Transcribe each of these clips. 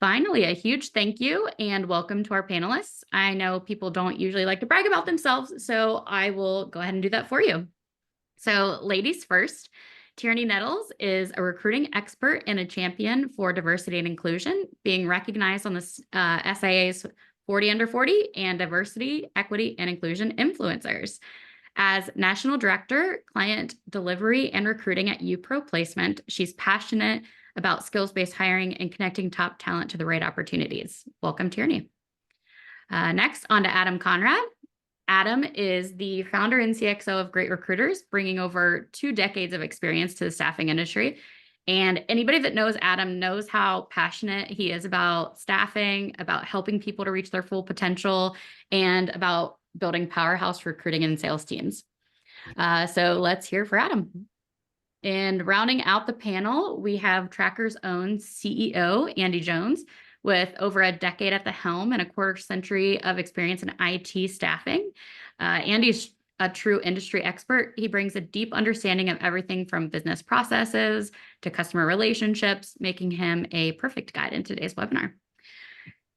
Finally, a huge thank you and welcome to our panelists. I know people don't usually like to brag about themselves, so I will go ahead and do that for you. So, ladies first, Tierney Nettles is a recruiting expert and a champion for diversity and inclusion, being recognized on the SIA's 40 Under 40 and Diversity, Equity, and Inclusion Influencers. As National Director, Client Delivery and Recruiting at YUPRO Placement, she's passionate about skills-based hiring and connecting top talent to the right opportunities. Welcome, Tierney. Next, on to Adam Conrad. Adam is the founder and CXO of Great Recruiters, bringing over 2 decades of experience to the staffing industry. And anybody that knows Adam knows how passionate he is about staffing, about helping people to reach their full potential, and about building powerhouse recruiting and sales teams. So let's hear for Adam. And rounding out the panel, we have Tracker's own CEO, Andy Jones, with over a decade at the helm and a quarter-century of experience in IT staffing. Andy's a true industry expert. He brings a deep understanding of everything from business processes to customer relationships, making him a perfect guide in today's webinar.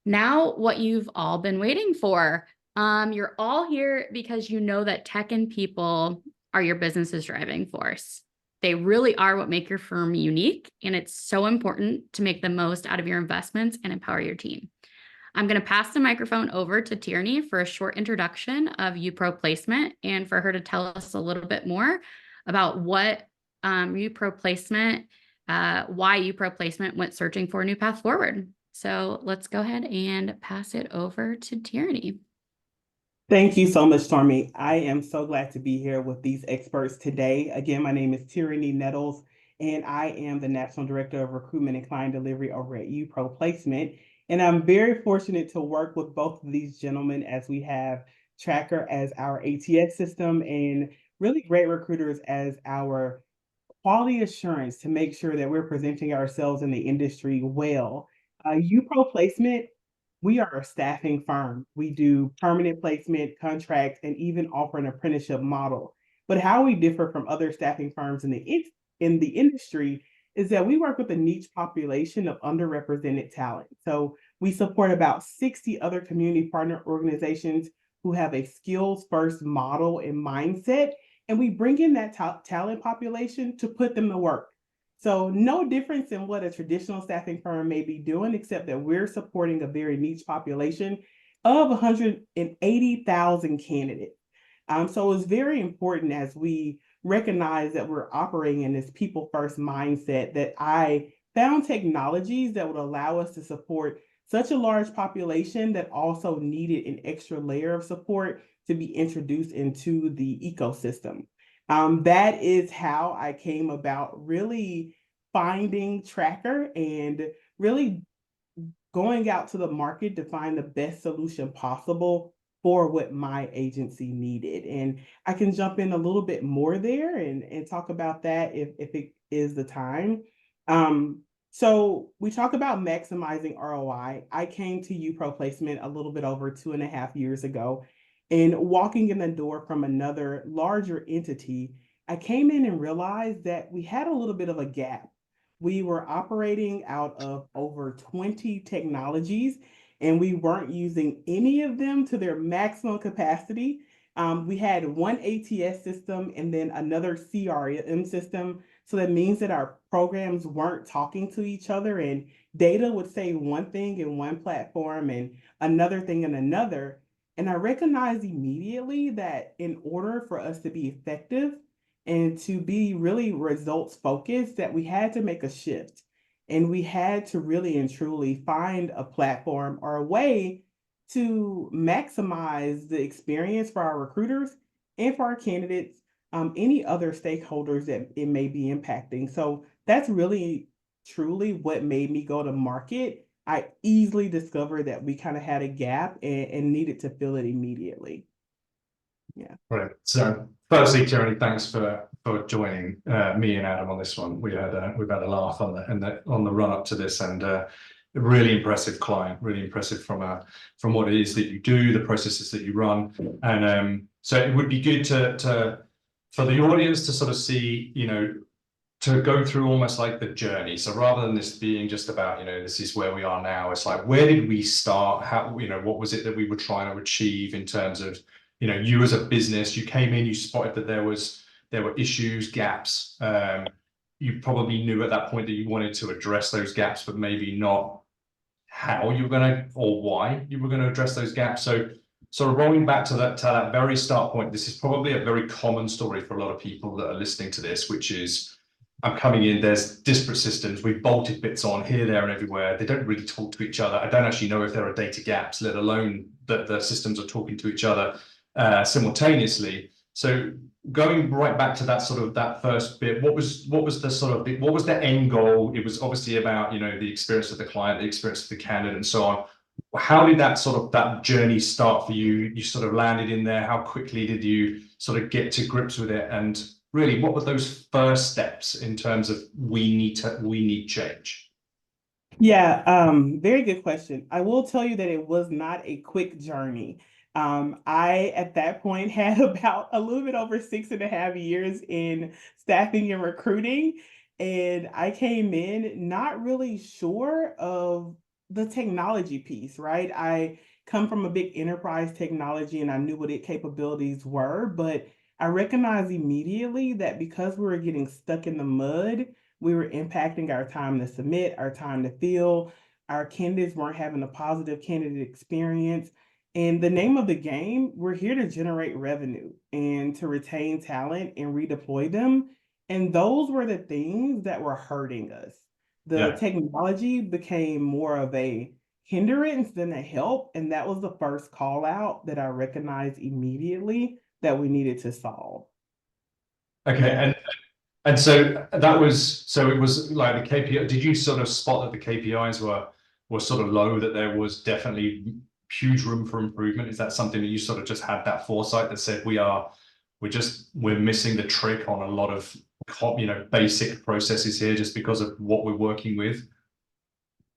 Now, what you've all been waiting for. You're all here because you know that tech and people are your business's driving force. They really are what make your firm unique, and it's so important to make the most out of your investments and empower your team. I'm going to pass the microphone over to Tierney for a short introduction of YUPRO Placement and for her to tell us a little bit more about what YUPRO Placement, why YUPRO Placement went searching for a new path forward. So let's go ahead and pass it over to Tierney. Thank you so much, Stormy. I am so glad to be here with these experts today. Again, my name is Tierney Nettles, and I am the National Director of Recruitment and Client Delivery over at YUPRO Placement. And I'm very fortunate to work with both of these gentlemen as we have Tracker as our ATS system and really Great Recruiters as our quality assurance to make sure that we're presenting ourselves in the industry well. YUPRO Placement, we are a staffing firm. We do permanent placement, contract, and even offer an apprenticeship model. But how we differ from other staffing firms in the industry is that we work with a niche population of underrepresented talent. So we support about 60 other community partner organizations who have a skills-first model and mindset, and we bring in that top talent population to put them to work. So no difference in what a traditional staffing firm may be doing, except that we're supporting a very niche population of 180,000 candidates. So it's very important as we recognize that we're operating in this people-first mindset that I found technologies that would allow us to support such a large population that also needed an extra layer of support to be introduced into the ecosystem. That is how I came about really finding Tracker and really going out to the market to find the best solution possible for what my agency needed. And I can jump in a little bit more there and talk about that if it is the time. So we talk about maximizing ROI. I came to YUPRO Placement a little bit over 2.5 years ago. And walking in the door from another larger entity, I came in and realized that we had a little bit of a gap. We were operating out of over 20 technologies, and we weren't using any of them to their maximum capacity. We had one ATS system and then another CRM system. So that means that our programs weren't talking to each other, and data would say one thing in one platform and another thing in another. And I recognized immediately that in order for us to be effective and to be really results focused, that we had to make a shift. And we had to really and truly find a platform or a way to maximize the experience for our recruiters and for our candidates, any other stakeholders that it may be impacting. So that's really truly what made me go to market. I easily discovered that we kind of had a gap and needed to fill it immediately. Yeah. Right. So firstly, Tierney, thanks for joining me and Adam on this one. We've had a laugh on the run up to this, and a really impressive client, really impressive from what it is that you do, the processes that you run, and so it would be good to for the audience to sort of see, to go through almost like the journey. So rather than this being just about, you know, this is where we are now, it's like, where did we start? How, you know, what was it that we were trying to achieve in terms of, you know, you as a business, you came in, you spotted that there were issues, gaps. You probably knew at that point that you wanted to address those gaps, but maybe not how you were going to, or why you were going to address those gaps. So sort of rolling back to that very start point, this is probably a very common story for a lot of people that are listening to this, which is, I'm coming in, there's disparate systems, we've bolted bits on here, there, and everywhere. They don't really talk to each other. I don't actually know if there are data gaps, let alone that the systems are talking to each other simultaneously. So going right back to that sort of that first bit, what was the sort of what was the end goal? It was obviously about, you know, the experience of the client, the experience of the candidate, and so on. How did that journey start for you? You sort of landed in there. How quickly did you sort of get to grips with it? And really, what were those first steps in terms of we need change? Yeah, very good question. I will tell you that it was not a quick journey. I, at that point, had about a little bit over 6.5 years in staffing and recruiting, and I came in not really sure of the technology piece, right? I come from a big enterprise technology and I knew what its capabilities were, but I recognized immediately that because we were getting stuck in the mud, we were impacting our time to submit, our time to fill. Our candidates weren't having a positive candidate experience. And the name of the game, we're here to generate revenue and to retain talent and redeploy them. And those were the things that were hurting us. The Yeah. technology became more of a hindrance than a help. And that was the first call out that I recognized immediately that we needed to solve. Okay, Yeah. and so that was, so it was like the KPI. Did you sort of spot that the KPIs were sort of low, that there was definitely huge room for improvement? Is that something that you sort of just had that foresight that said we're missing the trick on a lot of, you know, basic processes here just because of what we're working with?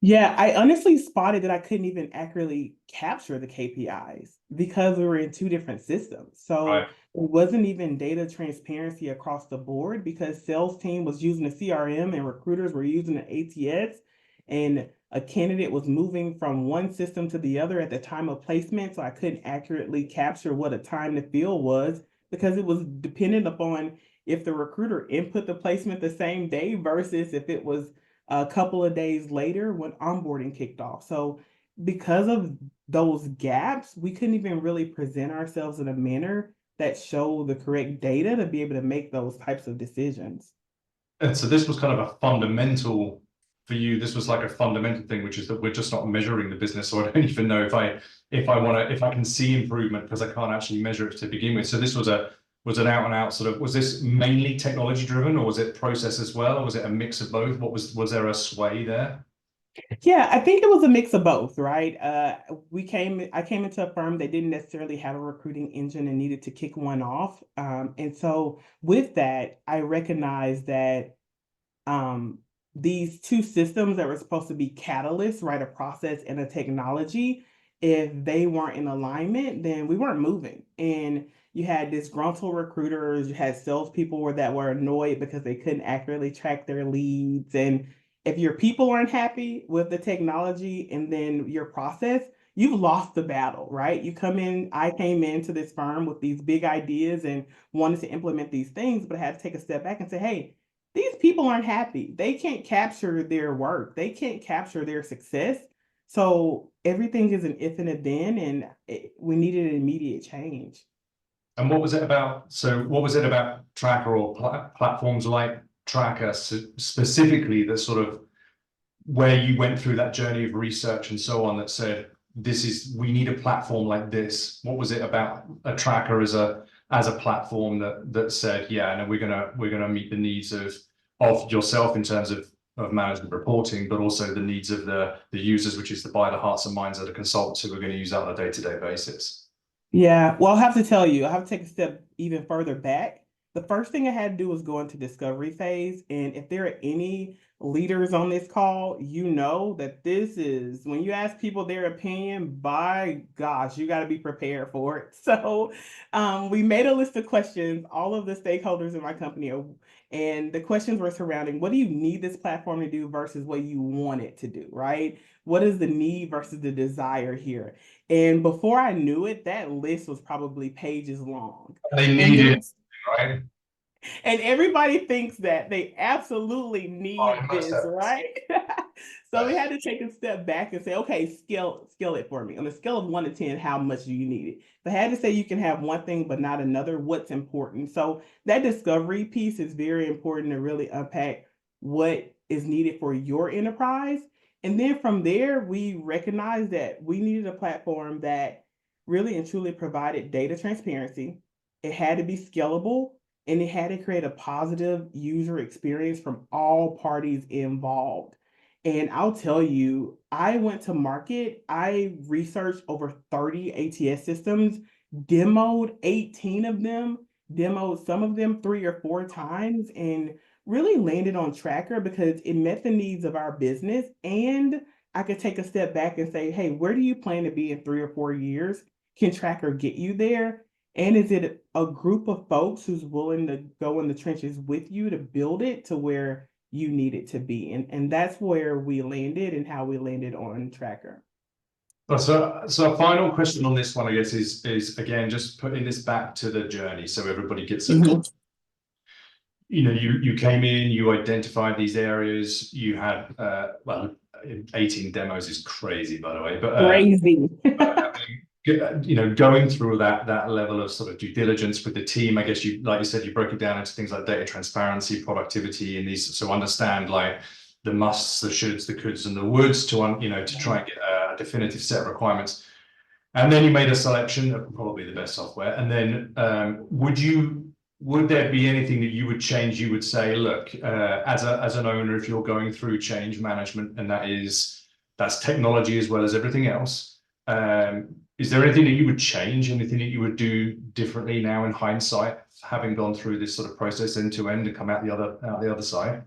Yeah, I honestly spotted that I couldn't even accurately capture the KPIs because we were in two different systems. So Right. it wasn't even data transparency across the board because sales team was using a CRM and recruiters were using an ATS, and a candidate was moving from one system to the other at the time of placement. So I couldn't accurately capture what a time to fill was because it was dependent upon if the recruiter input the placement the same day versus if it was a couple of days later when onboarding kicked off. So because of those gaps, we couldn't even really present ourselves in a manner that showed the correct data to be able to make those types of decisions. And so this was kind of a fundamental for you. This was like a fundamental thing, which is that we're just not measuring the business. So I don't even know if I can see improvement because I can't actually measure it to begin with. So this was an out and out sort of, was this mainly technology driven, or was it process as well? Or was it a mix of both? Was there a sway there? Yeah, I think it was a mix of both, right? I came into a firm that didn't necessarily have a recruiting engine and needed to kick one off. And so with that, I recognized that um, these two systems that were supposed to be catalysts, right, a process and a technology, if they weren't in alignment, then we weren't moving. And you had disgruntled recruiters, you had salespeople that were annoyed because they couldn't accurately track their leads. And if your people aren't happy with the technology and then your process, you've lost the battle, right? I came into this firm with these big ideas and wanted to implement these things, but I had to take a step back and say, hey, these people aren't happy. They can't capture their work. They can't capture their success. So everything is an if and a then, and we needed an immediate change. And what was it about? So what was it about Tracker or platforms like Tracker specifically that sort of, where you went through that journey of research and so on, that said, we need a platform like this? What was it about a Tracker as a platform that said, yeah, no, we're gonna meet the needs of yourself in terms of management reporting, but also the needs of the users, which is the buyer, the hearts and minds of the consultants who are going to use that on a day-to-day basis? Yeah, well, I have to tell you, I have to take a step even further back. the first thing I had to do was go into discovery phase. And if there are any leaders on this call, you know that this is when you ask people their opinion, by gosh, you got to be prepared for it. So we made a list of questions, all of the stakeholders in my company, and the questions were surrounding what do you need this platform to do versus what you want it to do, right? What is the need versus the desire here? And before I knew it, that list was probably pages long. They And need then it, right? and everybody thinks that they absolutely Oh, it need must this, have. right? So we had to take a step back and say, okay, scale it for me. On a scale of 1 to 10, how much do you need it? If I had to say you can have one thing but not another, what's important? So that discovery piece is very important to really unpack what is needed for your enterprise. And then from there, we recognized that we needed a platform that really and truly provided data transparency. It had to be scalable, and it had to create a positive user experience from all parties involved. And I'll tell you, I went to market, I researched over 30 ATS systems, demoed 18 of them, demoed some of them 3 or 4 times, and really landed on Tracker because it met the needs of our business. And I could take a step back and say, hey, where do you plan to be in 3 or 4 years? Can Tracker get you there? And is it a group of folks who's willing to go in the trenches with you to build it to where you need it to be? And that's where we landed and how we landed on Tracker. So a final question on this one, I guess, is again just putting this back to the journey so everybody gets a you came in, you identified these areas, you had well, 18 demos is crazy, by the way, but Crazy. going through that level of sort of due diligence with the team, I guess you, like you said, you broke it down into things like data transparency, productivity, and these, so understand like the musts, the shoulds, the coulds, and the woulds to try and get a definitive set of requirements. And then you made a selection of probably the best software. And then would there be anything that you would change? You would say, look, as an owner, if you're going through change management, and that's technology as well as everything else, is there anything that you would change, anything that you would do differently now in hindsight, having gone through this sort of process end to end and come out the other side?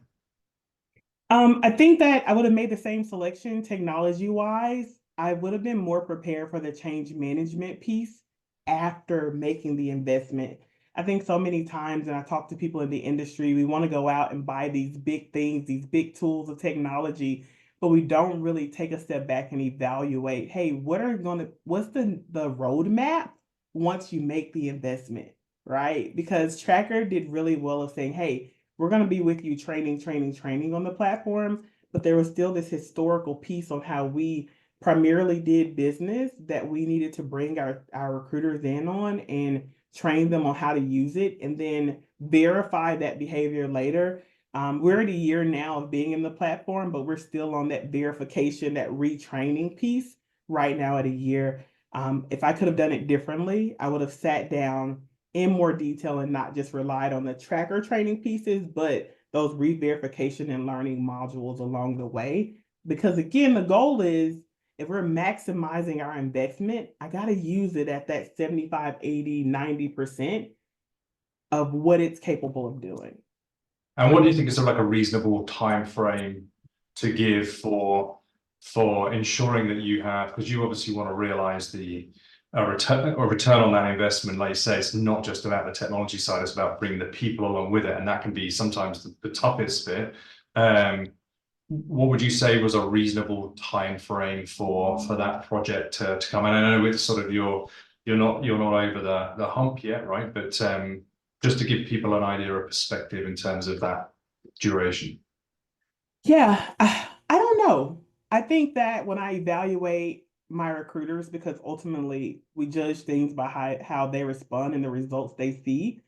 I think that I would have made the same selection technology wise. I would have been more prepared for the change management piece after making the investment. I think so many times, and I talk to people in the industry, we want to go out and buy these big things, these big tools of technology, but we don't really take a step back and evaluate, hey, what's the roadmap once you make the investment, right? Because Tracker did really well of saying, hey, we're going to be with you training on the platform, but there was still this historical piece on how we primarily did business that we needed to bring our recruiters in on and train them on how to use it and then verify that behavior later. We're at a year now of being in the platform, but we're still on that verification, that retraining piece right now at a year. If I could have done it differently, I would have sat down in more detail and not just relied on the Tracker training pieces, but those re-verification and learning modules along the way. Because again, the goal is if we're maximizing our investment, I got to use it at that 75, 80, 90% of what it's capable of doing. And what do you think is sort of like a reasonable time frame to give for ensuring that you have, because you obviously want to realize a return on that investment. Like you say, it's not just about the technology side, it's about bringing the people along with it, and that can be sometimes the toughest bit. What would you say was a reasonable time frame for that project to come? And I know with sort of you're not over the hump yet, right? But just to give people an idea of perspective in terms of that duration. Yeah, I don't know. I think that when I evaluate my recruiters, because ultimately we judge things by how they respond and the results they see.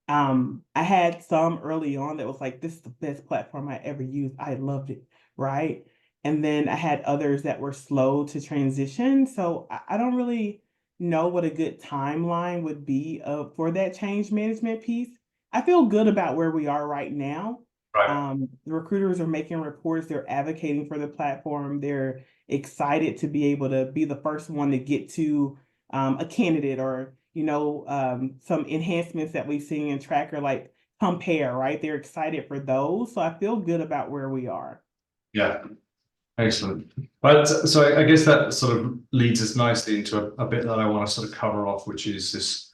I had some early on that was like, this is the best platform I ever used. I loved it, right? And then I had others that were slow to transition. So I don't really know what a good timeline would be for that change management piece. I feel good about where we are right now. Right. The recruiters are making reports, they're advocating for the platform, they're excited to be able to be the first one to get to a candidate or some enhancements that we've seen in Tracker, like compare, right? They're excited for those. So I feel good about where we are. Yeah, excellent. But so I guess that sort of leads us nicely into a bit that I want to sort of cover off, which is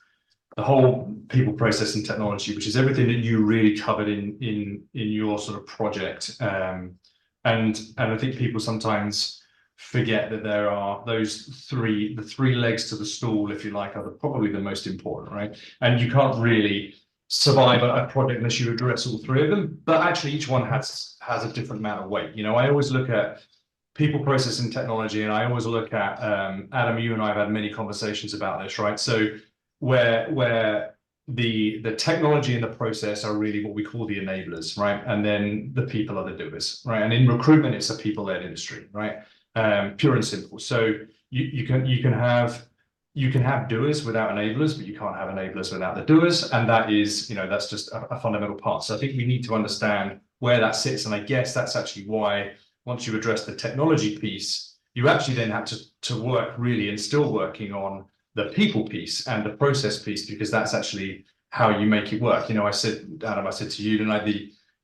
the whole people, process, and technology, which is everything that you really covered in your sort of project. And I think people sometimes forget that there are the three legs to the stool, if you like, are probably the most important, right? And you can't really survive a project unless you address all three of them. But actually, each one has a different amount of weight. You know, I always look at people, process, and technology, and I always look at Adam. You and I have had many conversations about this, right? So where the technology and the process are really what we call the enablers, right? And then the people are the doers, right? And in recruitment, it's a people-led industry, right? Pure and simple. So you can have doers without enablers, but you can't have enablers without the doers, and that is, you know, that's just a fundamental part. So I think we need to understand where that sits, and I guess that's actually why once you address the technology piece, you actually then have to work really and still working on the people piece and the process piece, because that's actually how you make it work. You know, I said, Adam, I said to you tonight,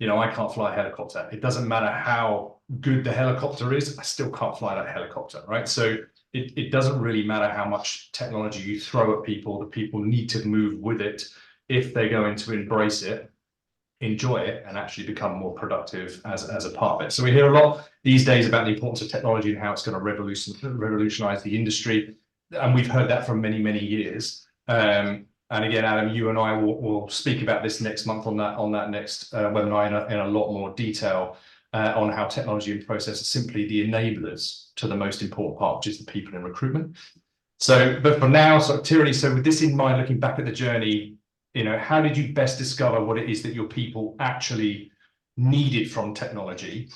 you know, I can't fly a helicopter. It doesn't matter how good the helicopter is, I still can't fly that helicopter, right? So it doesn't really matter how much technology you throw at people, the people need to move with it if they're going to embrace it, enjoy it, and actually become more productive as a part of it. So we hear a lot these days about the importance of technology and how it's going to revolutionize the industry. And we've heard that for many, many years. And again, Adam, you and I will speak about this next month on that next webinar in a lot more detail on how technology and process are simply the enablers to the most important part, which is the people in recruitment. So, but for now, sort of tyranny. So with this in mind, looking back at the journey, you know, how did you best discover what it is that your people actually needed from technology?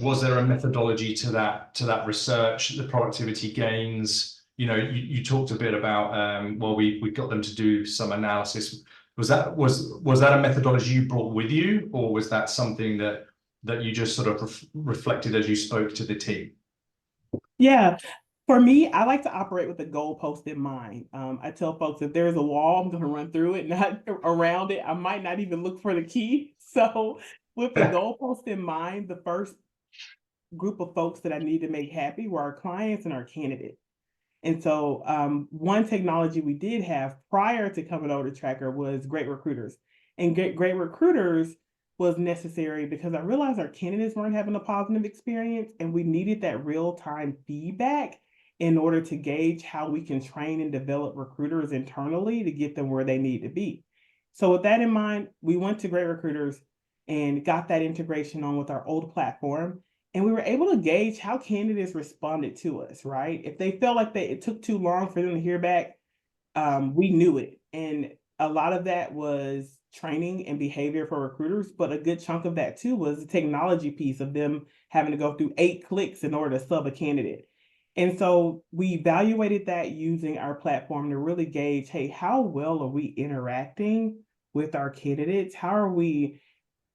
Was there a methodology to that research, the productivity gains? You know, you talked a bit about well, we got them to do some analysis. Was that a methodology you brought with you, or was that something that you just sort of reflected as you spoke to the team? Yeah, for me, I like to operate with the goalpost in mind. I tell folks if there's a wall, I'm going to run through it, not around it. I might not even look for the key. So with the goalpost in mind, the first group of folks that I need to make happy were our clients and our candidates. And so one technology we did have prior to coming over to Tracker was Great Recruiters. And Great Recruiters was necessary because I realized our candidates weren't having a positive experience, and we needed that real-time feedback in order to gauge how we can train and develop recruiters internally to get them where they need to be. So with that in mind, we went to Great Recruiters and got that integration on with our old platform. And we were able to gauge how candidates responded to us, right? If they felt like it took too long for them to hear back, we knew it. And a lot of that was training and behavior for recruiters, but a good chunk of that too was the technology piece of them having to go through 8 clicks in order to sub a candidate. And so we evaluated that using our platform to really gauge, hey, how well are we interacting with our candidates? How are we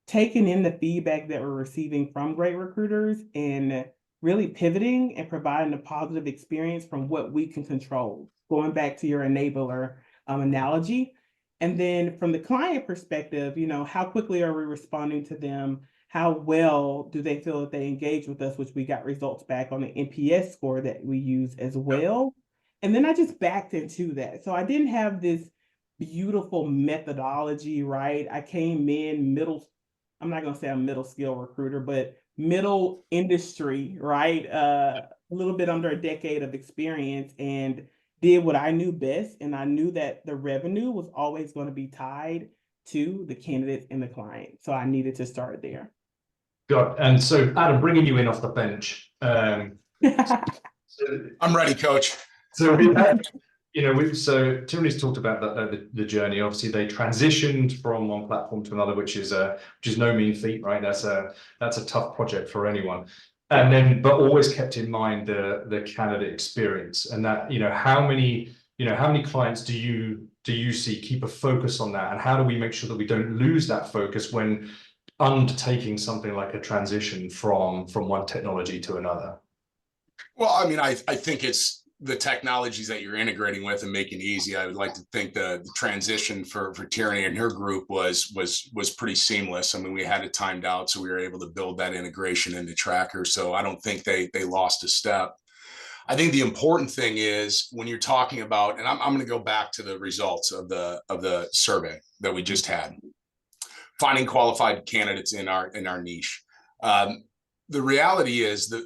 taking in the feedback that we're receiving from Great Recruiters and really pivoting and providing a positive experience from what we can control, going back to your enabler analogy. And then from the client perspective, you know, how quickly are we responding to them? How well do they feel that they engage with us, which we got results back on the NPS score that we use as well. And then I just backed into that. So I didn't have this beautiful methodology, right? I came in I'm not going to say I'm middle skill recruiter, but middle industry, right? A little bit under a decade of experience, and did what I knew best. And I knew that the revenue was always going to be tied to the candidates and the client. So I needed to start there. God, and so Adam, bringing you in off the bench. I'm ready, Coach. So we had, you know, so Tierney's talked about the journey. Obviously, they transitioned from one platform to another, which is no mean feat, right? That's a tough project for anyone. And then, but always kept in mind the candidate experience, and that, you know, how many clients do you see keep a focus on that, and how do we make sure that we don't lose that focus when undertaking something like a transition from one technology to another? Well, I mean, I think it's the technologies that you're integrating with and making easy. I would like to think the transition for Tierney and her group was pretty seamless. I mean, we had it timed out, so we were able to build that integration into Tracker. So I don't think they lost a step. I think the important thing is when you're talking about, and I'm going to go back to the results of the survey that we just had, finding qualified candidates in our niche. The reality is that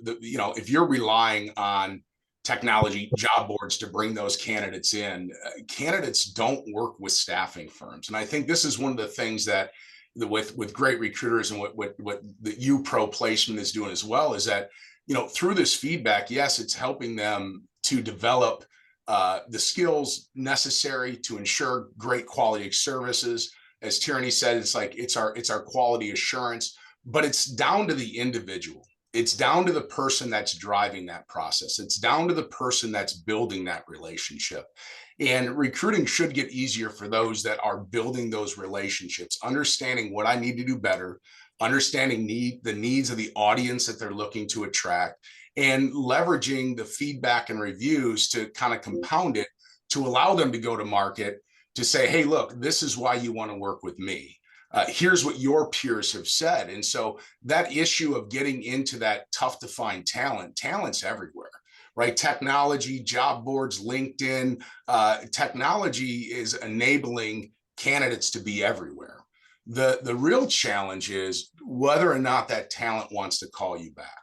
if you're relying on technology job boards to bring those candidates in, candidates don't work with staffing firms. And I think this is one of the things that with Great Recruiters and what the YUPRO Placement is doing as well, is that through this feedback, yes, it's helping them to develop the skills necessary to ensure great quality services. As Tierney said, it's our quality assurance, but it's down to the individual. It's down to the person that's driving that process. It's down to the person that's building that relationship. And recruiting should get easier for those that are building those relationships, understanding what I need to do better, understanding the needs of the audience that they're looking to attract, and leveraging the feedback and reviews to kind of compound it to allow them to go to market to say, hey, look, this is why you want to work with me. Here's what your peers have said. And so that issue of getting into that tough to find talent's everywhere, right? Technology, job boards, LinkedIn, technology is enabling candidates to be everywhere. The real challenge is whether or not that talent wants to call you back.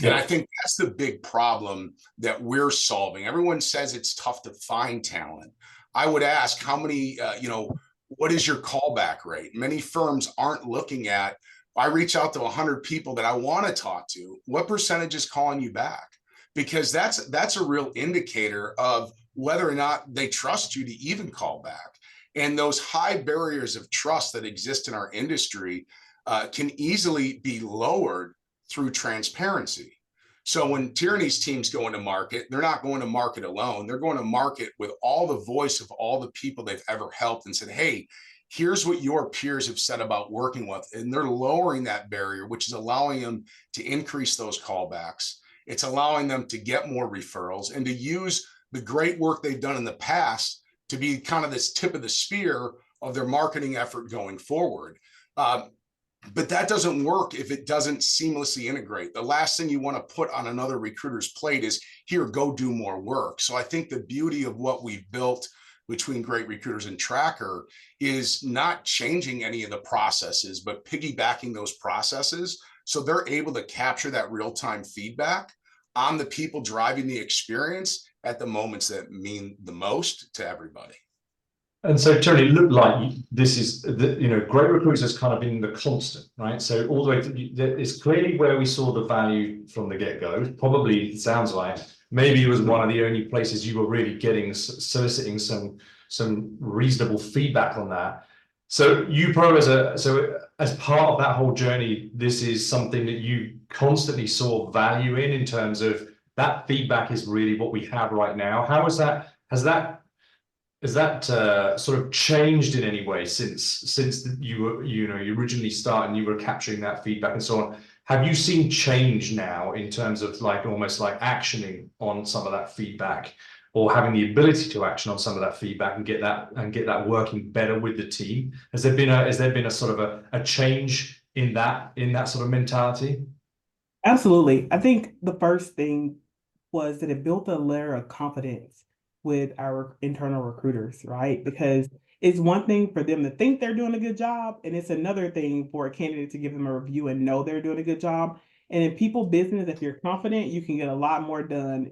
And I think that's the big problem that we're solving. Everyone says it's tough to find talent. I would ask how many, what is your callback rate? Many firms aren't looking at, I reach out to 100 people that I want to talk to. What percentage is calling you back? Because that's a real indicator of whether or not they trust you to even call back. And those high barriers of trust that exist in our industry can easily be lowered through transparency. So when Tierney's teams go into market, they're not going to market alone. They're going to market with all the voice of all the people they've ever helped and said, hey, here's what your peers have said about working with. And they're lowering that barrier, which is allowing them to increase those callbacks. It's allowing them to get more referrals and to use the great work they've done in the past to be kind of this tip of the spear of their marketing effort going forward. But that doesn't work if it doesn't seamlessly integrate. The last thing you want to put on another recruiter's plate is, here, go do more work. So I think the beauty of what we've built between Great Recruiters and Tracker is not changing any of the processes, but piggybacking those processes so they're able to capture that real-time feedback on the people driving the experience at the moments that mean the most to everybody. And so, Tony, it looked like this is, Great Recruiters has kind of been the constant, right? So all the way to, it's clearly where we saw the value from the get-go. Probably, it sounds like, maybe it was one of the only places you were really soliciting some reasonable feedback on that. So YUPRO as part of that whole journey, this is something that you constantly saw value in terms of that feedback is really what we have right now. How has that sort of changed in any way since you originally started and you were capturing that feedback and so on? Have you seen change now in terms of almost like actioning on some of that feedback, or having the ability to action on some of that feedback and get that working better with the team? Has there been a sort of a change in that sort of mentality? Absolutely. I think the first thing was that it built a layer of confidence with our internal recruiters, right? Because it's one thing for them to think they're doing a good job, and it's another thing for a candidate to give them a review and know they're doing a good job. And in people business, if you're confident, you can get a lot more done.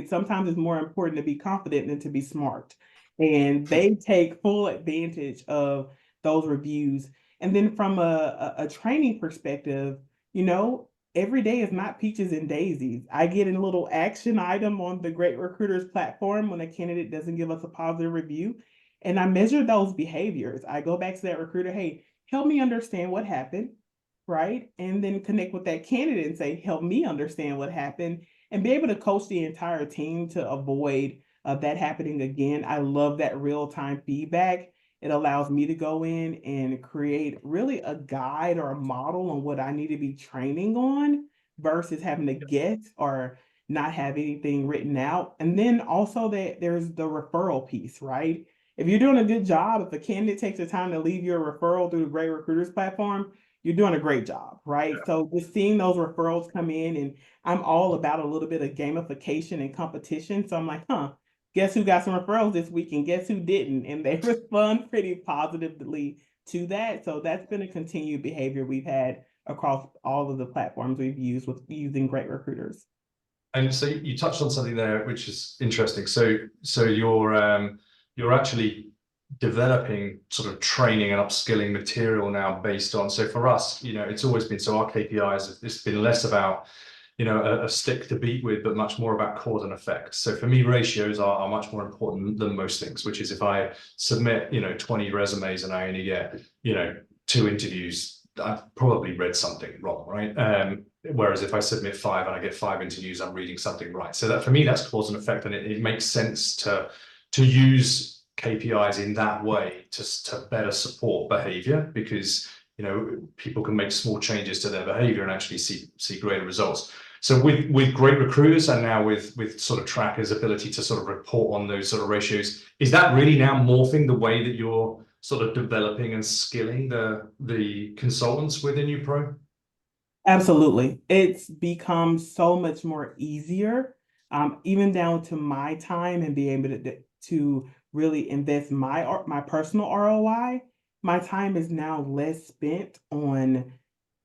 Sometimes it's more important to be confident than to be smart. And they take full advantage of those reviews. And then from a training perspective, every day is not peaches and daisies. I get a little action item on the Great Recruiters platform when a candidate doesn't give us a positive review, and I measure those behaviors. I go back to that recruiter, hey, help me understand what happened, right? And then connect with that candidate and say, help me understand what happened, and be able to coach the entire team to avoid that happening again. I love that real-time feedback. It allows me to go in and create really a guide or a model on what I need to be training on versus having to guess or not have anything written out. And then also that there's the referral piece, right? If you're doing a good job, if a candidate takes the time to leave you a referral through the Great Recruiters platform, you're doing a great job, right? So just seeing those referrals come in, and I'm all about a little bit of gamification and competition. So I'm like, guess who got some referrals this week and guess who didn't? And they respond pretty positively to that. So that's been a continued behavior we've had across all of the platforms we've used with using Great Recruiters. And so you touched on something there, which is interesting. So you're actually developing sort of training and upskilling material now based on. So for us, it's always been, so our KPIs, it's been less about, a stick to beat with, but much more about cause and effect. So for me, ratios are much more important than most things, which is if I submit, 20 resumes and I only get, 2 interviews, I've probably read something wrong, right? Whereas if I submit 5 and I get 5 interviews, I'm reading something right. So that for me, that's cause and effect, and it makes sense to use KPIs in that way to better support behavior, because people can make small changes to their behavior and actually see greater results. So with Great Recruiters, and now with sort of Tracker's ability to sort of report on those sort of ratios, is that really now morphing the way that you're sort of developing and skilling the consultants within YUPRO? Absolutely. It's become so much more easier, even down to my time, and be able to really invest my personal ROI. My time is now less spent on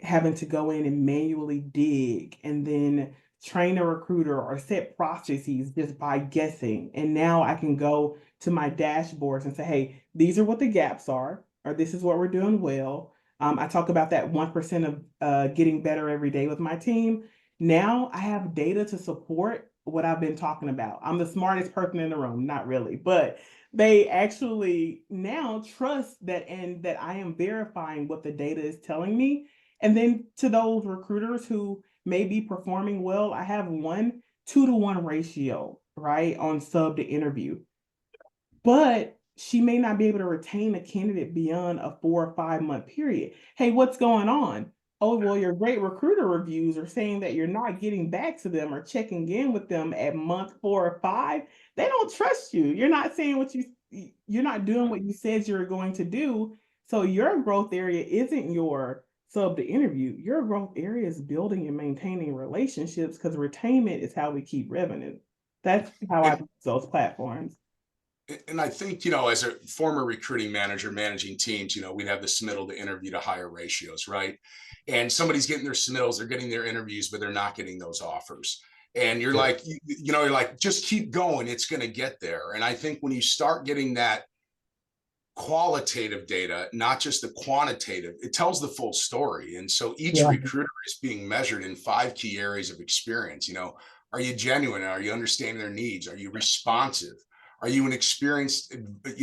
having to go in and manually dig and then train a recruiter or set processes just by guessing. And now I can go to my dashboards and say, hey, these are what the gaps are, or this is what we're doing well. I talk about that 1% of getting better every day with my team. Now I have data to support what I've been talking about. I'm the smartest person in the room, not really, but they actually now trust that, and that I am verifying what the data is telling me. And then to those recruiters who may be performing well, I have 2-to-1 ratio, right, on sub to interview. But she may not be able to retain a candidate beyond a 4 or 5 month period. Hey, what's going on? Oh, well, your Great Recruiter reviews are saying that you're not getting back to them or checking in with them at month 4 or 5. They don't trust you. You're not saying you're not doing what you said you were going to do. So your growth area isn't your sub to interview. Your growth area is building and maintaining relationships, because retainment is how we keep revenue. That's how I use those platforms. And I think, as a former recruiting manager managing teams, we'd have the submittal to interview to hire ratios, right? And somebody's getting their submittals, they're getting their interviews, but they're not getting those offers. And you're like, you're like, just keep going, it's going to get there. And I think when you start getting that qualitative data, not just the quantitative, it tells the full story. And so each recruiter is being measured in 5 key areas of experience. Are you genuine? Are you understanding their needs? Are you responsive? Are you an experienced,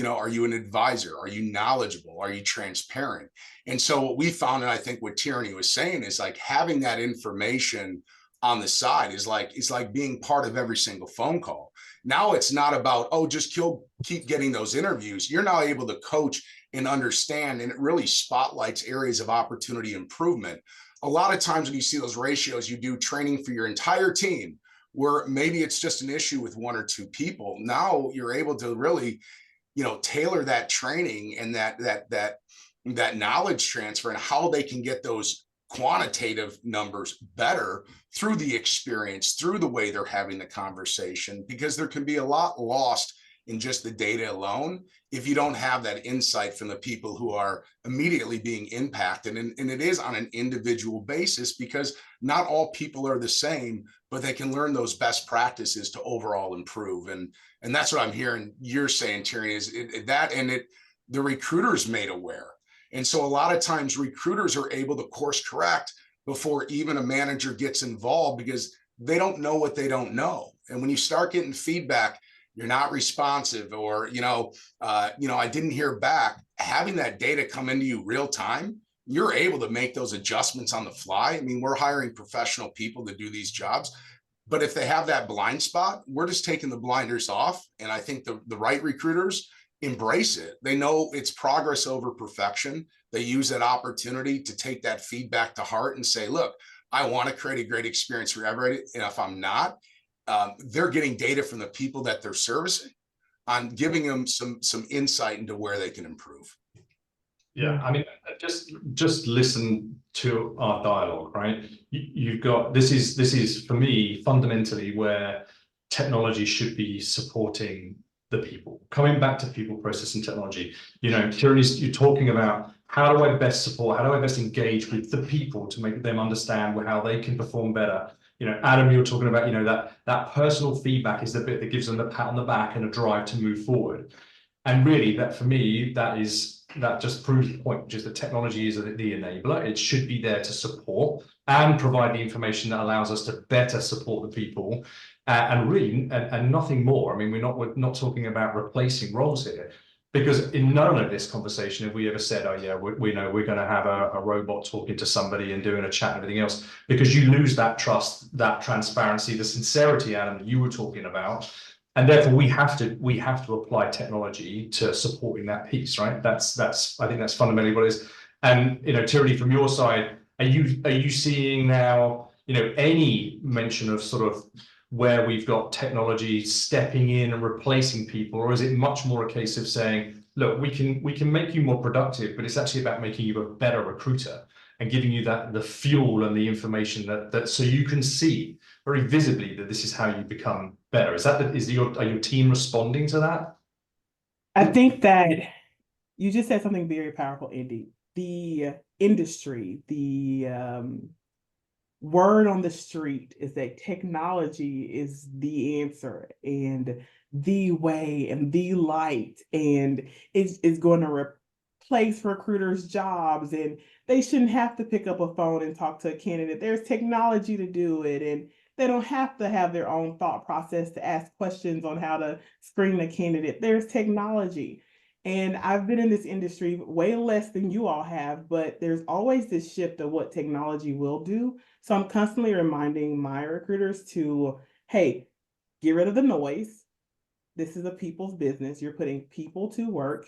are you an advisor? Are you knowledgeable? Are you transparent? And so what we found, and I think what Tierney was saying, is like having that information on the side is like being part of every single phone call. Now it's not about, just keep getting those interviews. You're now able to coach and understand, and it really spotlights areas of opportunity improvement. A lot of times when you see those ratios, you do training for your entire team, where maybe it's just an issue with 1 or 2 people. Now you're able to really, tailor that training and that knowledge transfer, and how they can get those quantitative numbers better through the experience, through the way they're having the conversation, because there can be a lot lost in just the data alone if you don't have that insight from the people who are immediately being impacted. And it is on an individual basis, because not all people are the same, but they can learn those best practices to overall improve. And that's what I'm hearing you're saying, Tierney, is the recruiter's made aware. And so a lot of times recruiters are able to course correct before even a manager gets involved, because they don't know what they don't know. And when you start getting feedback, you're not responsive, or, I didn't hear back, having that data come into you real time, you're able to make those adjustments on the fly. I mean, we're hiring professional people to do these jobs, but if they have that blind spot, we're just taking the blinders off. And I think the right recruiters embrace it. They know it's progress over perfection. They use that opportunity to take that feedback to heart and say, look, I want to create a great experience for everybody. And if I'm not, they're getting data from the people that they're servicing on giving them some insight into where they can improve. Yeah, I mean, just listen to our dialogue, right? You've got this is for me fundamentally where technology should be supporting the people. Coming back to people, process, and technology, you know, you're talking about how do I best support, how do I best engage with the people to make them understand how they can perform better. You know, Adam, you're talking about, you know, that personal feedback is the bit that gives them the pat on the back and a drive to move forward. And really, that for me, that just proves the point, which is that technology is the enabler. It should be there to support and provide the information that allows us to better support the people, and really, and nothing more. I mean, we're not talking about replacing roles here, because in none of this conversation have we ever said, oh yeah, we know we're going to have a robot talking to somebody and doing a chat and everything else, because you lose that trust, that transparency, the sincerity, Adam, that you were talking about. And therefore, we have to apply technology to supporting that piece, right? That's I think that's fundamentally what it is. And you know, Tierney, from your side, are you seeing now, you know, any mention of sort of where we've got technology stepping in and replacing people, or is it much more a case of saying, look, we can make you more productive, but it's actually about making you a better recruiter and giving you the fuel and the information that so you can see very visibly that this is how you become better. Are your team responding to that? I think that you just said something very powerful, Andy. The industry, the word on the street is that technology is the answer and the way and the light, and it's going to replace recruiters' jobs, and they shouldn't have to pick up a phone and talk to a candidate. There's technology to do it, and they don't have to have their own thought process to ask questions on how to screen a candidate. There's technology. And I've been in this industry way less than you all have, but there's always this shift of what technology will do. So I'm constantly reminding my recruiters to, hey, get rid of the noise. This is a people's business. You're putting people to work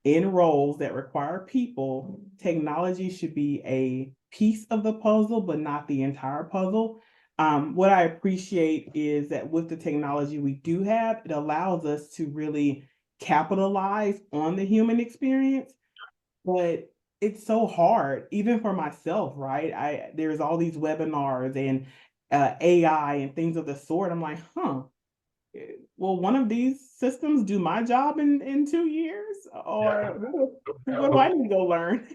in roles that require people. Technology should be a piece of the puzzle, but not the entire puzzle. What I appreciate is that with the technology we do have, it allows us to really capitalize on the human experience, but it's so hard, even for myself, right? There's all these webinars and AI and things of the sort. I'm like, will one of these systems do my job in 2 years? Or what do I need to go learn?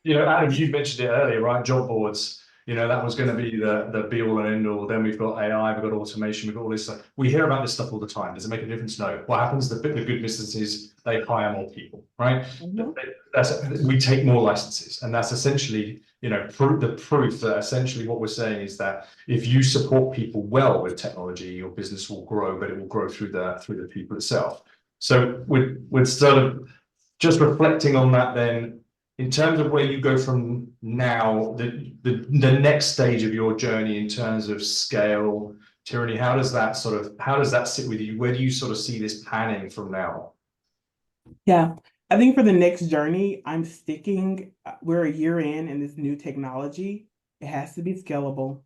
You know, Adam, you mentioned it earlier, right? Job boards. You know, that was going to be the be all and end all. Then we've got AI, we've got automation, we've got all this stuff. We hear about this stuff all the time. Does it make a difference? No. What happens? The good business is they hire more people, right? We take more licenses, and that's essentially, you know, the proof that essentially what we're saying is that if you support people well with technology, your business will grow, but it will grow through the people itself. So we're sort of just reflecting on that then. In terms of where you go from now, the next stage of your journey in terms of scale, Tierney, how does that sit with you? Where do you sort of see this panning from now? Yeah, I think for the next journey, I'm sticking. We're a year in this new technology. It has to be scalable.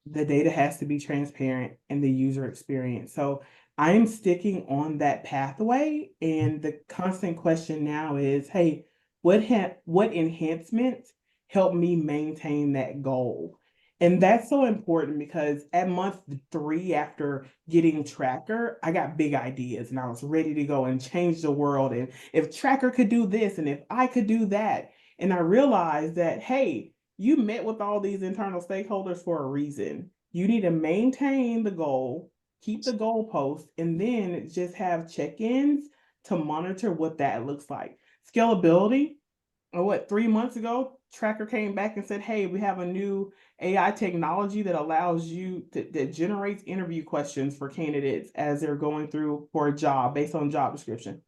The data has to be transparent, and the user experience. So I am sticking on that pathway. And the constant question now is, hey, what enhancements help me maintain that goal? And that's so important because at month 3 after getting Tracker, I got big ideas and I was ready to go and change the world. And if Tracker could do this and if I could do that, and I realized that, hey, you met with all these internal stakeholders for a reason. You need to maintain the goal, keep the goalpost, and then just have check-ins to monitor what that looks like. Scalability, or 3 months ago, Tracker came back and said, hey, we have a new AI technology that allows you that generates interview questions for candidates as they're going through for a job based on job description.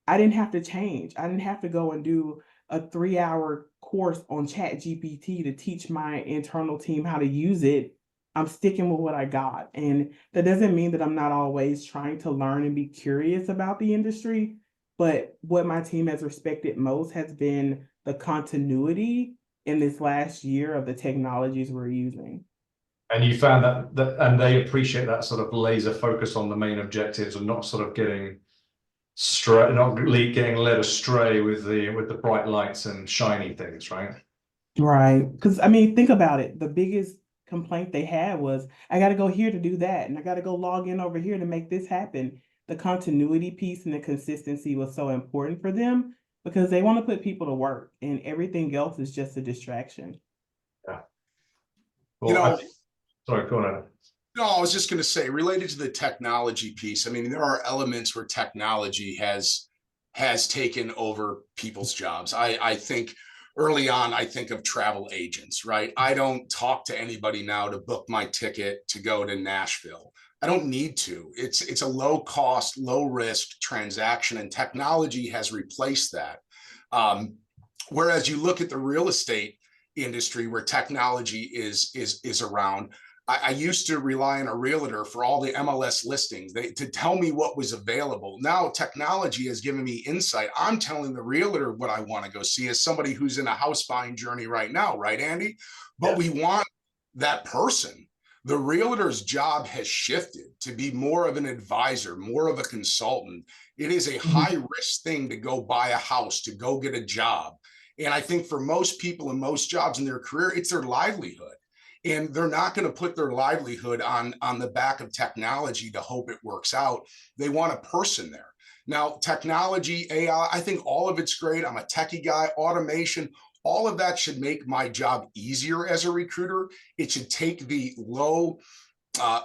I didn't have to change. I didn't have to go and do a 3-hour course on ChatGPT to teach my internal team how to use it. I'm sticking with what I got. And that doesn't mean that I'm not always trying to learn and be curious about the industry. But what my team has respected most has been the continuity in this last year of the technologies we're using. And you found that and they appreciate that sort of laser focus on the main objectives and not sort of getting getting led astray with the bright lights and shiny things, right? Right. Because I mean, think about it. The biggest complaint they had was, I got to go here to do that, and I got to go log in over here to make this happen. The continuity piece and the consistency was so important for them because they want to put people to work, and everything else is just a distraction. Yeah. You Well, know, sorry, go on. no, I was just going to say, related to the technology piece, I mean, there are elements where technology has taken over people's jobs. I think early on, I think of travel agents, right? I don't talk to anybody now to book my ticket to go to Nashville. I don't need to. It's a low cost, low risk transaction, and technology has replaced that. Whereas you look at the real estate industry where technology is around, I used to rely on a realtor for all the MLS listings to tell me what was available. Now technology has given me insight. I'm telling the realtor what I want to go see as somebody who's in a house buying journey right now, right, Andy? But we want that person. The realtor's job has shifted to be more of an advisor, more of a consultant. It is a high risk thing to go buy a house, to go get a job. And I think for most people in most jobs in their career, it's their livelihood. And they're not going to put their livelihood on the back of technology to hope it works out. They want a person there. Now, technology, AI, I think all of it's great. I'm a techie guy, automation, all of that should make my job easier as a recruiter. It should take the low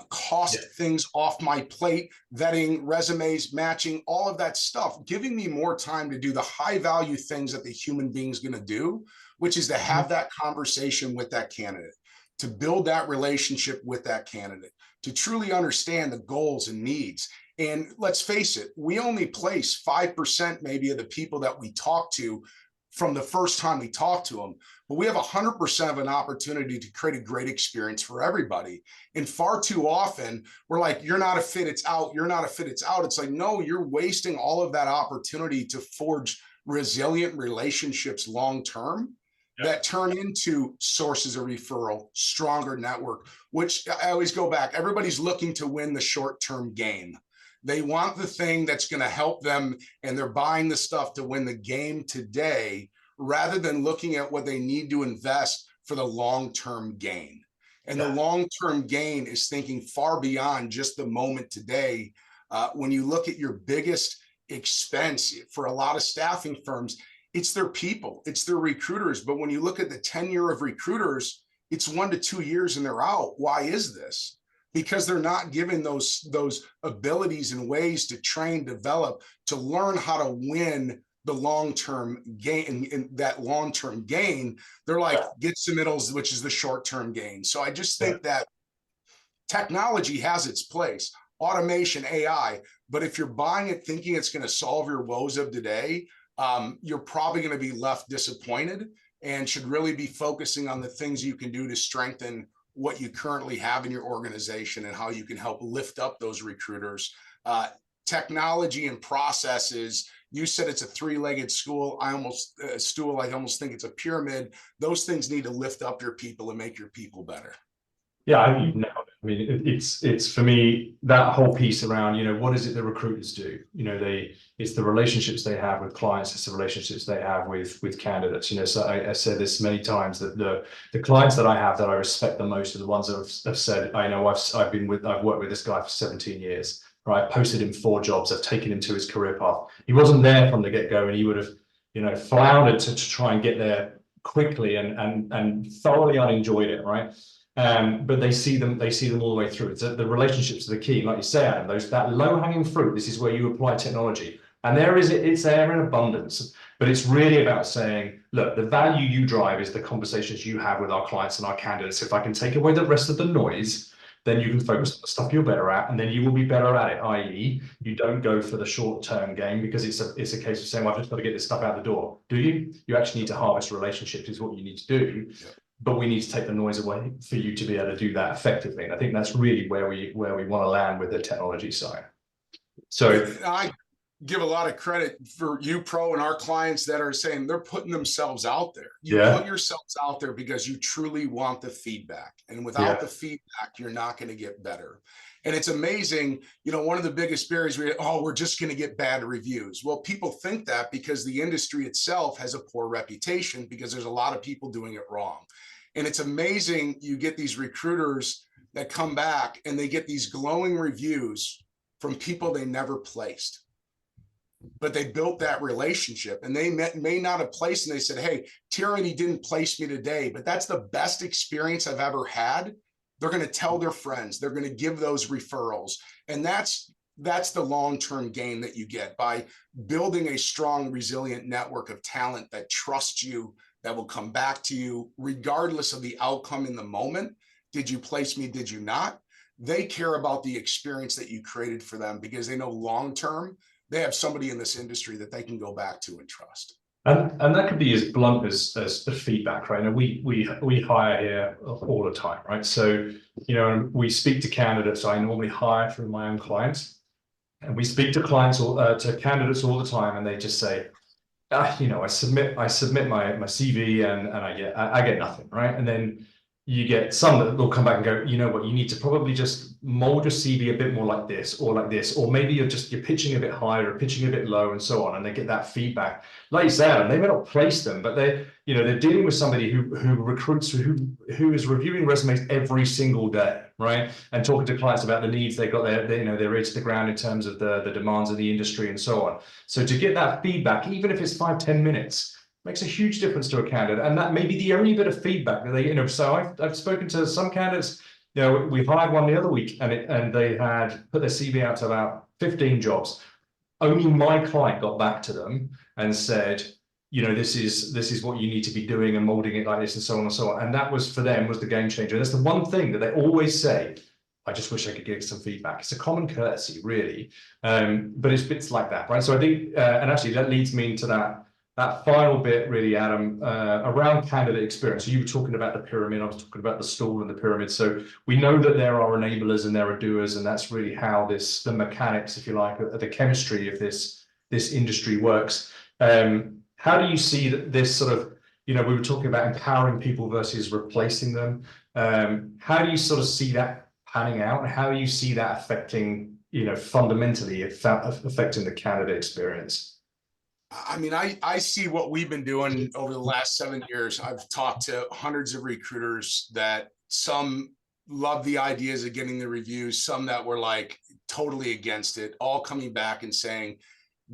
cost things off my plate, vetting, resumes, matching, all of that stuff, giving me more time to do the high value things that the human being's going to do, which is to have that conversation with that candidate, to build that relationship with that candidate, to truly understand the goals and needs. And let's face it, we only place 5% maybe of the people that we talk to from the first time we talk to them, but we have 100% of an opportunity to create a great experience for everybody. And far too often we're like, you're not a fit, it's out. You're not a fit, it's out. It's like, no, you're wasting all of that opportunity to forge resilient relationships long-term that turn into sources of referral, stronger network, which I always go back. Everybody's looking to win the short-term game. They want the thing that's going to help them, and they're buying the stuff to win the game today rather than looking at what they need to invest for the long-term gain. And the long-term gain is thinking far beyond just the moment today. When you look at your biggest expense for a lot of staffing firms, it's their people, it's their recruiters. But when you look at the tenure of recruiters, it's 1 to 2 years and they're out. Why is this? Because they're not given those abilities and ways to train, develop, to learn how to win the long-term gain. And that long-term gain, they're like, get submittals, which is the short-term gain. So I just think that technology has its place, automation, AI, but if you're buying it thinking it's going to solve your woes of today, you're probably going to be left disappointed and should really be focusing on the things you can do to strengthen what you currently have in your organization and how you can help lift up those recruiters. Technology and processes, you said it's a three-legged stool. I almost think it's a pyramid. Those things need to lift up your people and make your people better. Yeah, I think you've nailed it. I mean, it's for me, that whole piece around, what is it the recruiters do? It's the relationships they have with clients, it's the relationships they have with candidates. So I said this many times that the clients that I have that I respect the most are the ones that have said, I know I've worked with this guy for 17 years, right? Posted him 4 jobs, I've taken him to his career path. He wasn't there from the get-go, and he would have, floundered to try and get there quickly and thoroughly unenjoyed it, right? But they see them all the way through. It's the relationships are the key, like you say, Adam. That low-hanging fruit. This is where you apply technology, and it's there in abundance. But it's really about saying, look, the value you drive is the conversations you have with our clients and our candidates. If I can take away the rest of the noise, then you can focus on the stuff you're better at, and then you will be better at it. I.e., you don't go for the short-term game because it's a case of saying, well, I've just got to get this stuff out the door. Do you? You actually need to harvest relationships is what you need to do. Yeah. But we need to take the noise away for you to be able to do that effectively. And I think that's really where we want to land with the technology side. So give a lot of credit for YUPRO and our clients that are saying they're putting themselves out there. You Yeah. put yourselves out there because you truly want the feedback. And without Yeah. the feedback, you're not going to get better. And it's amazing, you know, one of the biggest barriers, we're just going to get bad reviews. Well, people think that because the industry itself has a poor reputation because there's a lot of people doing it wrong. And it's amazing, you get these recruiters that come back and they get these glowing reviews from people they never placed. But they built that relationship, and they may not have placed, and they said, hey, Tyranny didn't place me today, but that's the best experience I've ever had. They're going to tell their friends, they're going to give those referrals. And that's the long-term gain that you get by building a strong, resilient network of talent that trusts you, that will come back to you regardless of the outcome in the moment. Did you place me? Did you not? They care about the experience that you created for them because they know long-term they have somebody in this industry that they can go back to and trust. And that could be as blunt as feedback, right? And we hire here all the time, right? So, you know, we speak to candidates. I normally hire through my own clients, and we speak to clients to candidates all the time, and they just say, you know, I submit my CV and I get nothing, right? And then you get some that will come back and go, you know what, you need to probably just mold your CV a bit more like this, or maybe you're pitching a bit higher or pitching a bit low and so on, and they get that feedback. Like you said, and they may not place them, but they're dealing with somebody who recruits, who is reviewing resumes every single day, right? And talking to clients about the needs they've got, their ear to the ground in terms of the demands of the industry and so on. So to get that feedback, even if it's 5-10 minutes, makes a huge difference to a candidate. And that may be the only bit of feedback that they, so I've spoken to some candidates, you know, we hired one the other week, and they had put their CV out to about 15 jobs. Only my client got back to them and said, you know, this is what you need to be doing and molding it like this and so on and so on. And that was, for them, was the game changer. That's the one thing that they always say, I just wish I could give some feedback. It's a common courtesy, really. But it's bits like that, right? So I think, and actually that leads me into that final bit, really, Adam, around candidate experience. So you were talking about the pyramid, I was talking about the stool and the pyramid. So we know that there are enablers and there are doers, and that's really how the mechanics, if you like, the chemistry of this industry works. How do you see this sort of, you know, we were talking about empowering people versus replacing them. How do you sort of see that panning out, and how do you see that affecting, you know, fundamentally affecting the candidate experience? I mean, I see what we've been doing over the last 7 years. I've talked to hundreds of recruiters that some love the ideas of getting the reviews, some that were like totally against it, all coming back and saying,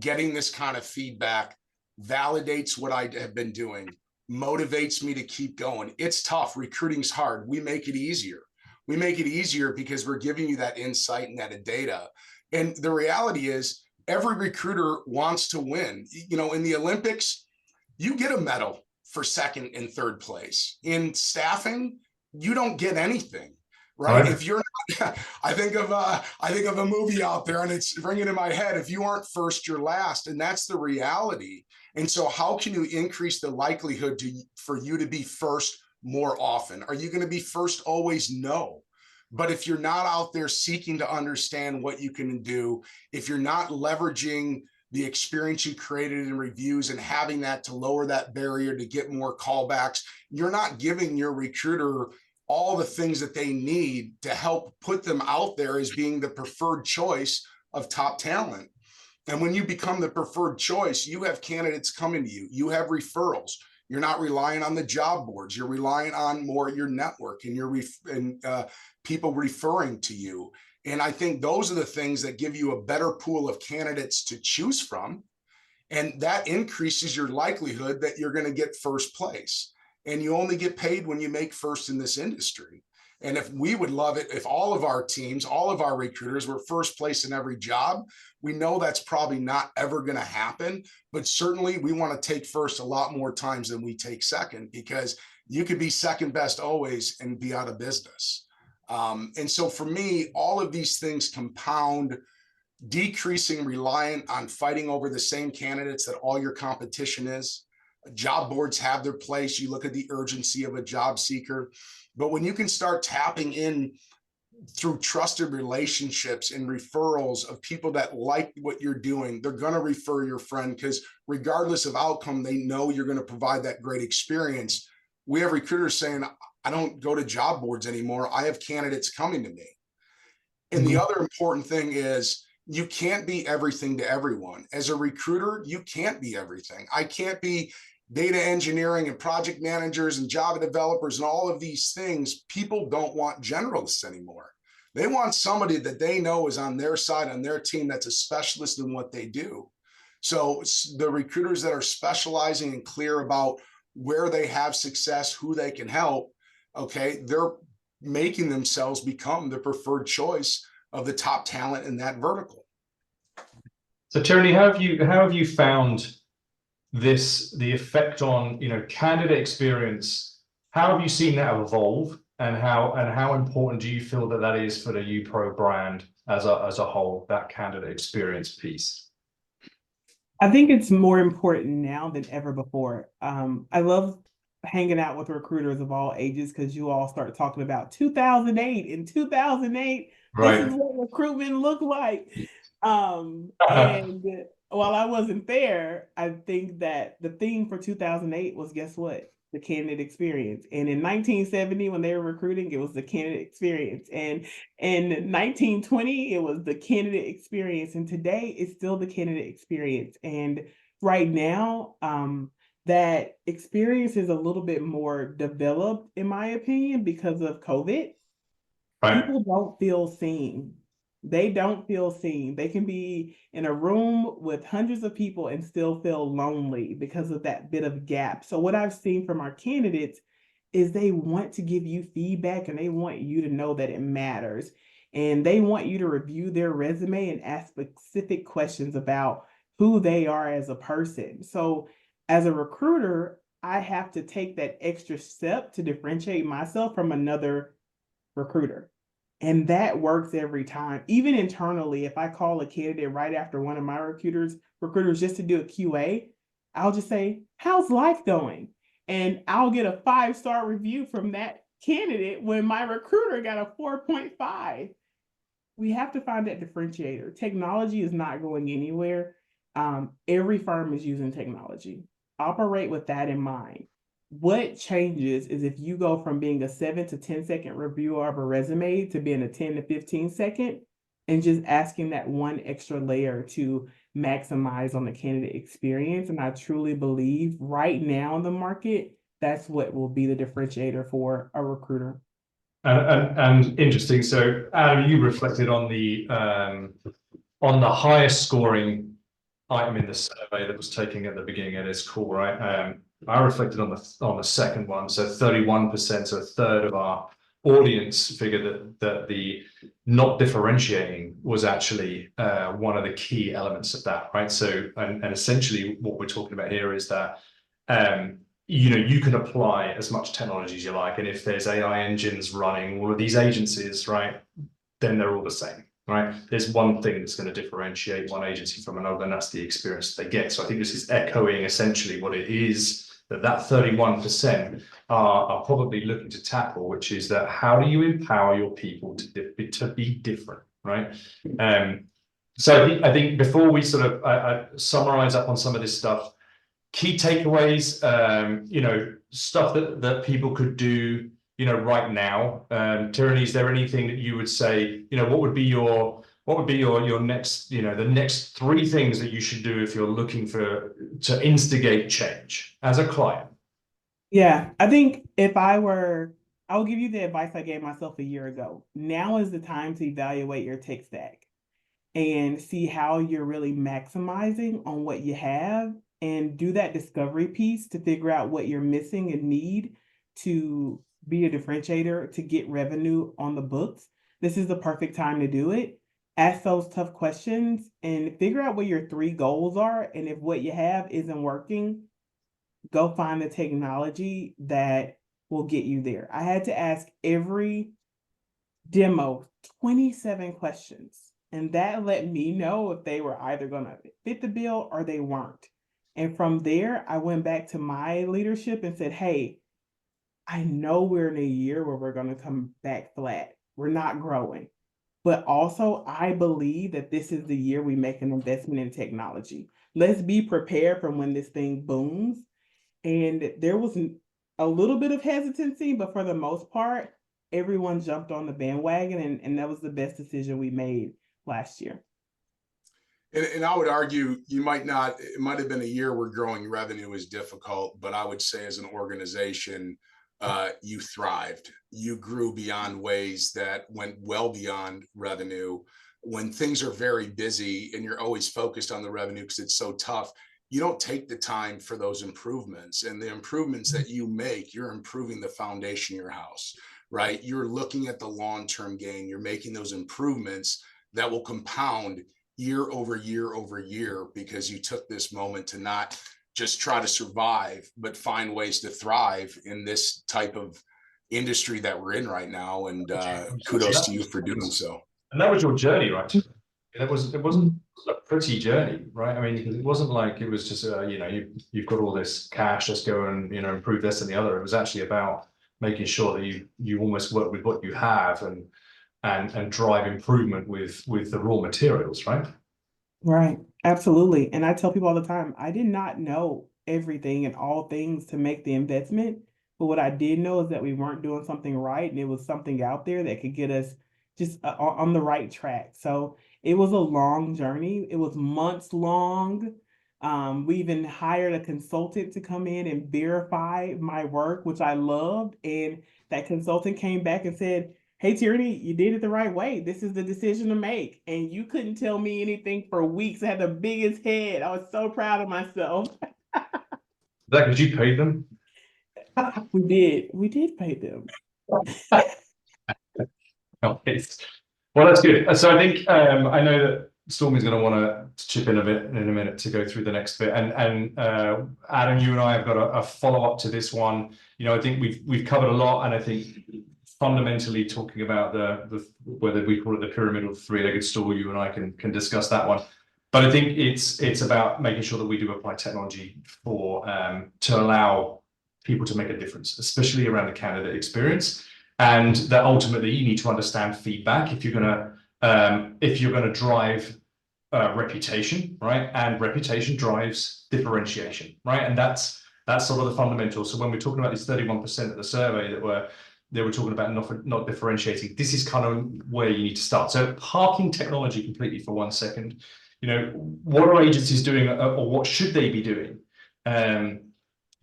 getting this kind of feedback validates what I have been doing, motivates me to keep going. It's tough. Recruiting's hard. We make it easier. We make it easier because we're giving you that insight and that data. And the reality is, every recruiter wants to win. You know, in the Olympics, you get a medal for second and third place. In staffing, you don't get anything, right? If you're not, I think of a movie out there, and it's ringing in my head. If you aren't first, you're last, and that's the reality. And so, how can you increase the likelihood for you to be first more often? Are you going to be first always? No. But if you're not out there seeking to understand what you can do, if you're not leveraging the experience you created in reviews and having that to lower that barrier to get more callbacks, you're not giving your recruiter all the things that they need to help put them out there as being the preferred choice of top talent. And when you become the preferred choice, you have candidates coming to you, you have referrals. You're not relying on the job boards. You're relying on more your network and people referring to you. And I think those are the things that give you a better pool of candidates to choose from. And that increases your likelihood that you're going to get first place. And you only get paid when you make first in this industry. And if we would love it, if all of our teams, all of our recruiters were first place in every job, we know that's probably not ever going to happen. But certainly we want to take first a lot more times than we take second, because you could be second best always and be out of business. And so for me, all of these things compound, decreasing reliant on fighting over the same candidates that all your competition is. Job boards have their place. You look at the urgency of a job seeker. But when you can start tapping in through trusted relationships and referrals of people that like what you're doing, they're going to refer your friend, because regardless of outcome, they know you're going to provide that great experience. We have recruiters saying, I don't go to job boards anymore. I have candidates coming to me. And the other important thing is, you can't be everything to everyone. As a recruiter, you can't be everything. I can't be data engineering and project managers and Java developers and all of these things. People don't want generalists anymore. They want somebody that they know is on their side, on their team, that's a specialist in what they do. So the recruiters that are specializing and clear about where they have success, who they can help, okay, they're making themselves become the preferred choice of the top talent in that vertical. So Tierney, how have you found this, the effect on, you know, candidate experience? How have you seen that evolve, and how important do you feel that that is for the YUPRO brand as a whole, that candidate experience piece? I think it's more important now than ever before. I love hanging out with recruiters of all ages, because you all start talking about 2008. In 2008, Right. this is what recruitment looked like. And while I wasn't there, I think that the theme for 2008 was, guess what? The candidate experience. And in 1970, when they were recruiting, it was the candidate experience. And in 1920, it was the candidate experience. And today, it's still the candidate experience. And right now, that experience is a little bit more developed, in my opinion, because of COVID. Right. People don't feel seen. They don't feel seen. They can be in a room with hundreds of people and still feel lonely because of that bit of gap. So what I've seen from our candidates is they want to give you feedback, and they want you to know that it matters. And they want you to review their resume and ask specific questions about who they are as a person. So as a recruiter, I have to take that extra step to differentiate myself from another recruiter. And that works every time. Even internally, if I call a candidate right after one of my recruiters just to do a QA, I'll just say, how's life going? And I'll get a 5-star review from that candidate when my recruiter got a 4.5. We have to find that differentiator. Technology is not going anywhere. Every firm is using technology. Operate with that in mind. What changes is if you go from being a 7 to 10 second review of a resume to being a 10 to 15 second, and just asking that one extra layer to maximize on the candidate experience. And I truly believe right now in the market, that's what will be the differentiator for a recruiter. And interesting. So Adam, you reflected on the highest scoring item in the survey that was taken at the beginning of this call, right? I reflected on the second one, so 31%, so a third of our audience figured that the not differentiating was actually one of the key elements of that, right? So and essentially what we're talking about here is that you know, you can apply as much technology as you like, and if there's AI engines running all of these agencies, right, then they're all the same. Right, there's one thing that's going to differentiate one agency from another, and that's the experience they get. So I think this is echoing essentially what it is that 31% are probably looking to tackle, which is that how do you empower your people to be different, right? So I think before we sort of summarize up on some of this stuff, key takeaways, you know, stuff that people could do, you know, right now. Tierney, is there anything that you would say, you know, what would be your next, you know, the next 3 things that you should do if you're looking to instigate change as a client? Yeah, I think if I'll give you the advice I gave myself a year ago. Now is the time to evaluate your tech stack and see how you're really maximizing on what you have, and do that discovery piece to figure out what you're missing and need to be a differentiator to get revenue on the books. This is the perfect time to do it. Ask those tough questions and figure out what your 3 goals are. And if what you have isn't working, go find the technology that will get you there. I had to ask every demo 27 questions, and that let me know if they were either going to fit the bill or they weren't. And from there, I went back to my leadership and said, hey, I know we're in a year where we're going to come back flat. we're not growing. But also, I believe that this is the year we make an investment in technology. Let's be prepared for when this thing booms. And there was a little bit of hesitancy, but for the most part, everyone jumped on the bandwagon, and that was the best decision we made last year. And I would argue it might have been a year where growing revenue is difficult, but I would say as an organization, you thrived. You grew beyond ways that went well beyond revenue. When things are very busy and you're always focused on the revenue because it's so tough, you don't take the time for those improvements. And the improvements that you make, you're improving the foundation of your house, right? You're looking at the long-term gain. You're making those improvements that will compound year over year over year, because you took this moment to not just try to survive, but find ways to thrive in this type of industry that we're in right now. And kudos to you for doing so. And that was your journey, right? It wasn't a pretty journey, right? I mean, it wasn't like it was just you know, you've got all this cash, let's go and, you know, improve this and the other. It was actually about making sure that you almost work with what you have and drive improvement with the raw materials, right? Right. Absolutely. And I tell people all the time, I did not know everything and all things to make the investment. But what I did know is that we weren't doing something right, and it was something out there that could get us just on the right track. So it was a long journey. It was months long. We even hired a consultant to come in and verify my work, which I loved. And that consultant came back and said, "Hey, Tierney, you did it the right way. This is the decision to make." And you couldn't tell me anything for weeks. I had the biggest head. I was so proud of myself. Is that because you paid them? We did pay them. Okay. Well, that's good. So I think I know that Stormy's going to want to chip in a bit in a minute to go through the next bit. And Adam, you and I have got a follow-up to this one. You know, I think we've covered a lot, and I think fundamentally talking about the whether we call it the pyramidal three-legged stool, you and I can discuss that one. But I think it's about making sure that we do apply technology for to allow people to make a difference, especially around the candidate experience, and that ultimately you need to understand feedback if you're gonna drive reputation, right? And reputation drives differentiation, right? And that's sort of the fundamental. So when we're talking about this 31% of the survey they were talking about not differentiating, this is kind of where you need to start. So parking technology completely for 1 second, you know, what are agencies doing, or what should they be doing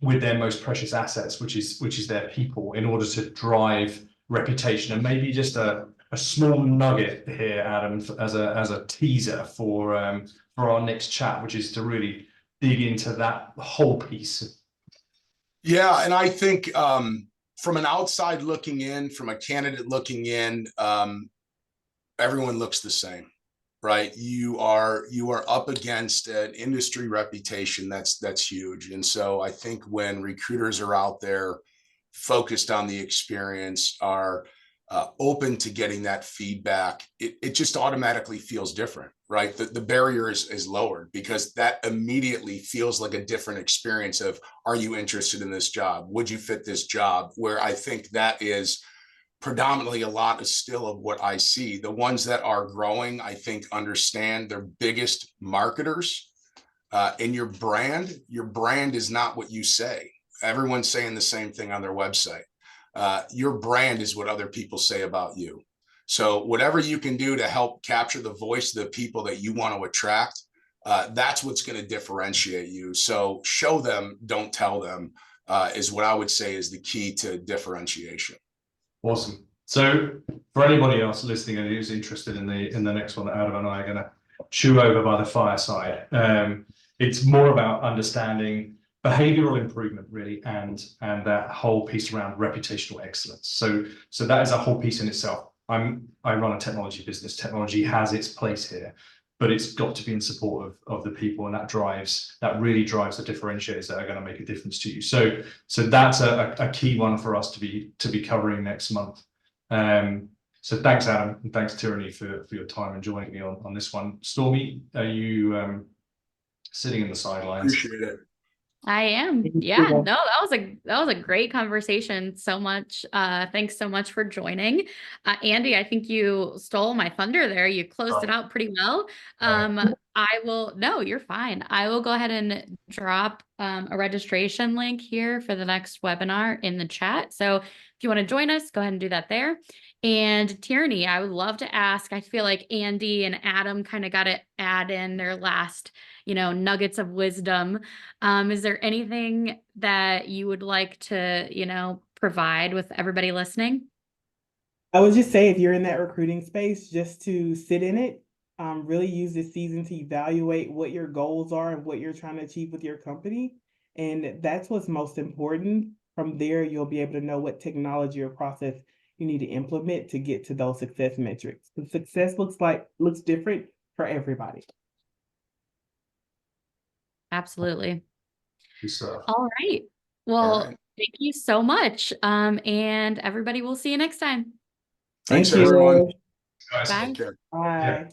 with their most precious assets, which is their people, in order to drive reputation? And maybe just a small nugget here, Adam, as a teaser for our next chat, which is to really dig into that whole piece. Yeah, and I think from an outside looking in, from a candidate looking in, everyone looks the same, right? You are up against an industry reputation that's huge. And so I think when recruiters are out there focused on the experience, are open to getting that feedback, it just automatically feels different, right? The barrier is lowered, because that immediately feels like a different experience of, are you interested in this job? Would you fit this job? Where I think that is predominantly a lot is still of what I see. The ones that are growing, I think, understand their biggest marketers. And your brand is not what you say. Everyone's saying the same thing on their website. Your brand is what other people say about you. So whatever you can do to help capture the voice of the people that you want to attract, that's what's going to differentiate you. So show them, don't tell them, is what I would say is the key to differentiation. Awesome. So for anybody else listening and who's interested in the next one that Adam and I are going to chew over by the fireside, it's more about understanding behavioral improvement, really, and that whole piece around reputational excellence. So that is a whole piece in itself. I run a technology business. Technology has its place here, but it's got to be in support of the people, and that really drives the differentiators that are going to make a difference to you. So that's a key one for us to be covering next month. So thanks, Adam, and thanks, Tierney, for your time and joining me on this one. Stormy, are you sitting in the sidelines? Appreciate it. I am. Thank Yeah, you. no, that was a great conversation. So much. Thanks so much for joining. Andy, I think you stole my thunder there. You closed it out pretty well. No, you're fine. I will go ahead and drop a registration link here for the next webinar in the chat. So if you want to join us, go ahead and do that there. And Tierney, I would love to ask, I feel like Andy and Adam kind of got to add in their last, nuggets of wisdom. Is there anything that you would like to, provide with everybody listening? I would just say if you're in that recruiting space, just to sit in it, really use this season to evaluate what your goals are and what you're trying to achieve with your company. And that's what's most important. From there, you'll be able to know what technology or process you need to implement to get to those success metrics. The success looks different for everybody. Absolutely. Good stuff. All right. Well, All right. thank you so much. And everybody, we'll see you next time. Thanks, Thank you. everyone. Guys. Bye. Take care. Bye. Yeah.